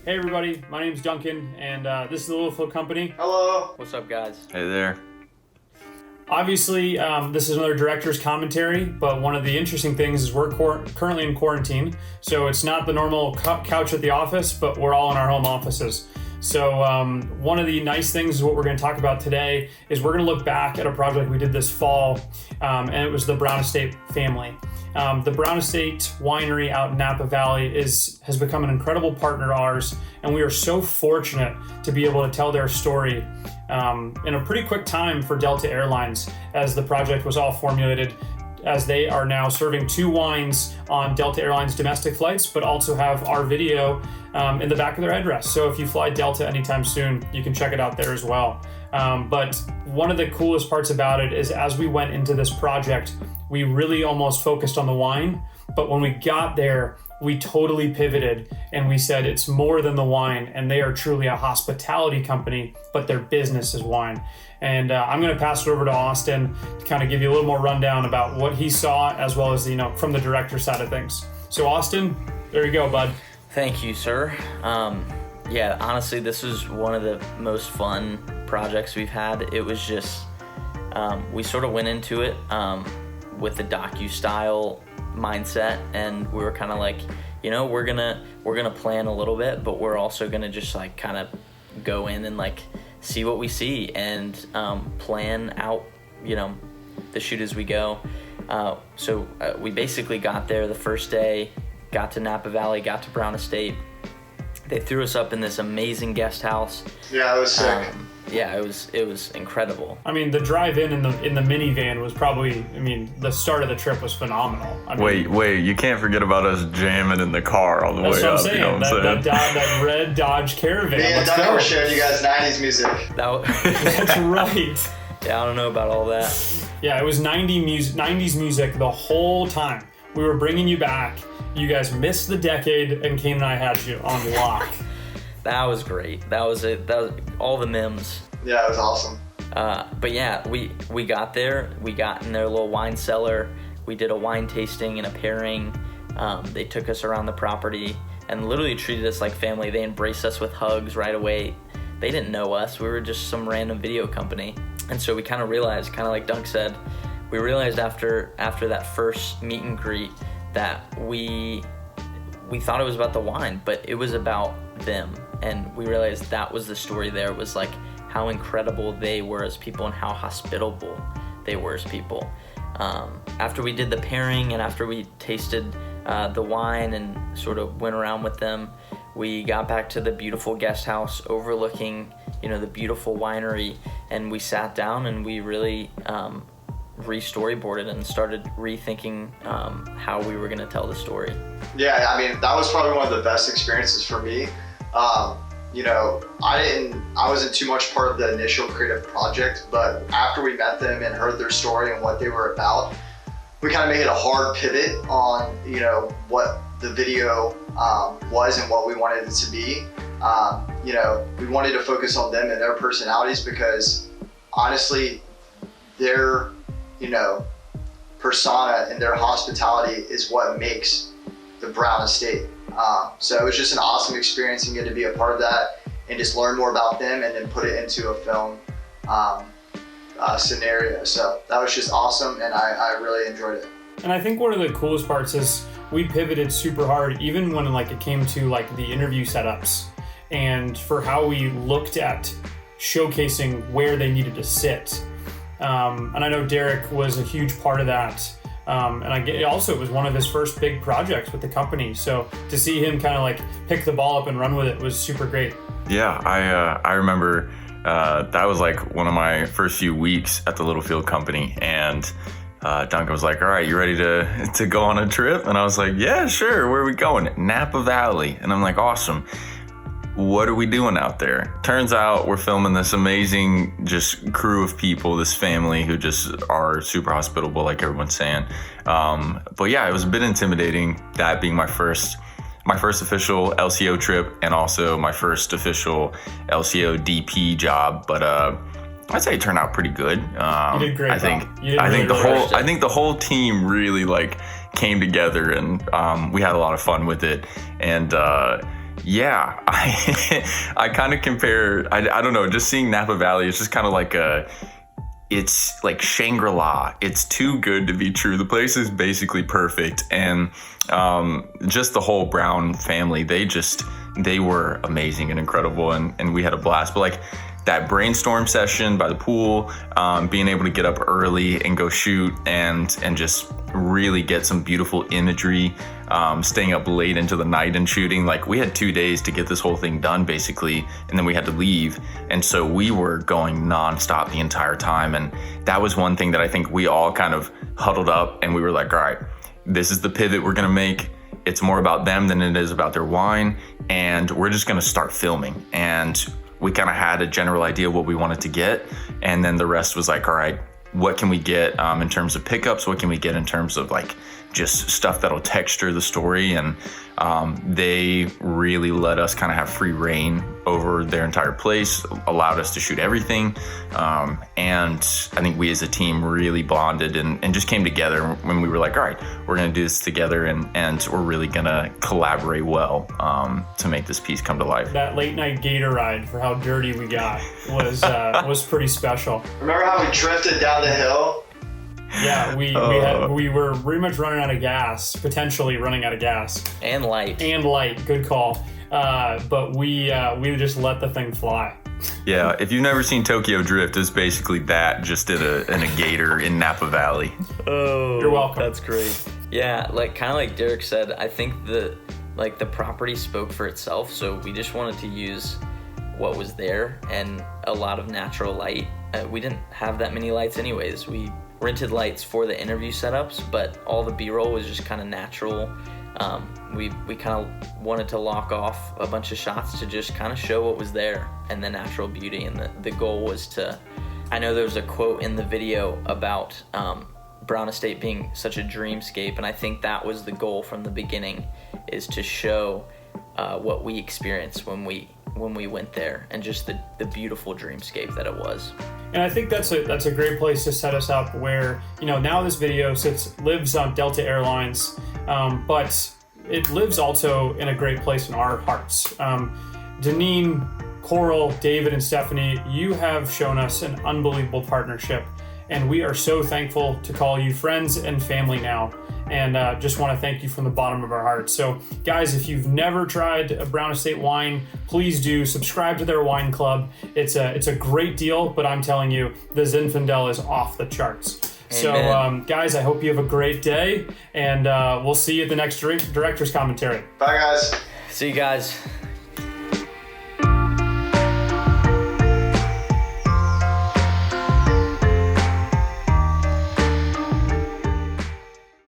Hey everybody, my name's Duncan, and this is the Little Flip Company. Hello. What's up, guys? Hey there. Obviously, this is another director's commentary, but one of the interesting things is we're currently in quarantine, so it's not the normal couch at the office, but we're all in our home offices. So one of the nice things is what we're going to talk about today is we're going to look back at a project we did this fall, and it was the Brown Estate family. The Brown Estate Winery out in Napa Valley has become an incredible partner of ours, and we are so fortunate to be able to tell their story in a pretty quick time for Delta Airlines, as the project was all formulated, as they are now serving 2 wines on Delta Airlines domestic flights, but also have our video in the back of their headrest. So if you fly Delta anytime soon, you can check it out there as well. But one of the coolest parts about it is as we went into this project, we really almost focused on the wine, but when we got there, we totally pivoted and we said it's more than the wine, and they are truly a hospitality company, but their business is wine. And I'm going to pass it over to Austin to kind of give you a little more rundown about what he saw, as well as, from the director side of things. So Austin, there you go, bud. Thank you, sir. Yeah, honestly, this was one of the most fun projects we've had. It was just, we sort of went into it with the docu-style mindset, and we were kind of like, we're gonna plan a little bit, but we're also gonna just like kind of go in and like see what we see and plan out the shoot as we go. So we basically got there the first day, got to Napa Valley, got to Brown Estate. They threw us up in this amazing guest house. Yeah, it was sick. Yeah, it was incredible. I mean, the drive-in in the minivan was probably, the start of the trip was phenomenal. Wait, you can't forget about us jamming in the car all the way up. That's what I'm saying. That red Dodge Caravan. Me and Duncan were showing you guys 90s music. That's right. Yeah, I don't know about all that. Yeah, it was 90s music the whole time. We were bringing you back. You guys missed the decade, and Cayne and I had you on lock. That was great. That was it. That was all the memes. Yeah, it was awesome. But yeah, we got there. We got in their little wine cellar. We did a wine tasting and a pairing. They took us around the property and literally treated us like family. They embraced us with hugs right away. They didn't know us. We were just some random video company. And so we kind of realized, kind of like Dunk said, we realized after that first meet and greet that we thought it was about the wine, but it was about them. And we realized that was the story there, was like how incredible they were as people and how hospitable they were as people. After we did the pairing and after we tasted the wine and sort of went around with them, we got back to the beautiful guest house overlooking, the beautiful winery, and we sat down and we really re-storyboarded and started rethinking how we were going to tell the story. Yeah, that was probably one of the best experiences for me. I wasn't too much part of the initial creative project, but after we met them and heard their story and what they were about, we kind of made a hard pivot on, what the video was and what we wanted it to be. We wanted to focus on them and their personalities because honestly, their, persona and their hospitality is what makes the Brown Estate. So it was just an awesome experience and get to be a part of that and just learn more about them and then put it into a film scenario. So that was just awesome, and I really enjoyed it. And I think one of the coolest parts is we pivoted super hard, even when it came to the interview setups and for how we looked at showcasing where they needed to sit. And I know Derrick was a huge part of that. And it was one of his first big projects with the company. So to see him kind of pick the ball up and run with it was super great. Yeah, I remember that was one of my first few weeks at the Littlefield company, and Duncan was like, all right, you ready to go on a trip? And I was like, yeah, sure, where are we going? Napa Valley. And I'm like, awesome. What are we doing out there? Turns out we're filming this amazing just crew of people, this family who just are super hospitable, like everyone's saying. But yeah, it was a bit intimidating, that being my first official LCO trip and also my first official LCO DP job. But I'd say it turned out pretty good. You did great. I think the whole team really came together, and we had a lot of fun with it. And Yeah, I kind of compare, I don't know, just seeing Napa Valley, it's just kind of like it's like Shangri-La. It's too good to be true. The place is basically perfect. And just the whole Brown family, they were amazing and incredible. And we had a blast. But like that brainstorm session by the pool, being able to get up early and go shoot and just really get some beautiful imagery, staying up late into the night and shooting. Like we had 2 days to get this whole thing done basically, and then we had to leave. And so we were going nonstop the entire time. And that was one thing that I think we all kind of huddled up and we were like, all right, this is the pivot we're gonna make. It's more about them than it is about their wine. And we're just gonna start filming. And we kind of had a general idea of what we wanted to get. And then the rest was like, all right, what can we get in terms of pickups? What can we get in terms of like just stuff that'll texture the story? And they really let us kind of have free reign over their entire place, allowed us to shoot everything. And I think we as a team really bonded and just came together when we were like, all right, we're going to do this together and we're really going to collaborate well to make this piece come to life. That late night gator ride for how dirty we got was pretty special. Remember how we drifted down the hill? Yeah, we were pretty much running out of gas, potentially running out of gas. And light. Good call. But we just let the thing fly. Yeah, if you've never seen Tokyo Drift, it's basically that just in a gator in Napa Valley. Oh, you're welcome. That's great. Yeah, like kind of like Derrick said, I think the property spoke for itself. So we just wanted to use what was there and a lot of natural light. We didn't have that many lights anyways. We rented lights for the interview setups, but all the B-roll was just kind of natural. We kind of wanted to lock off a bunch of shots to just kind of show what was there and the natural beauty. And the goal was to, I know there was a quote in the video about Brown Estate being such a dreamscape, and I think that was the goal from the beginning, is to show what we experienced when we went there and just the beautiful dreamscape that it was. And I think that's a great place to set us up where, now this video lives on Delta Airlines, but it lives also in a great place in our hearts. Deneen, Coral, David, and Stephanie, you have shown us an unbelievable partnership, and we are so thankful to call you friends and family now. And just want to thank you from the bottom of our hearts. So guys, if you've never tried a Brown Estate wine, please do subscribe to their wine club. It's a great deal, but I'm telling you, the Zinfandel is off the charts. Amen. So guys, I hope you have a great day, and we'll see you at the next director's commentary. Bye guys. See you guys.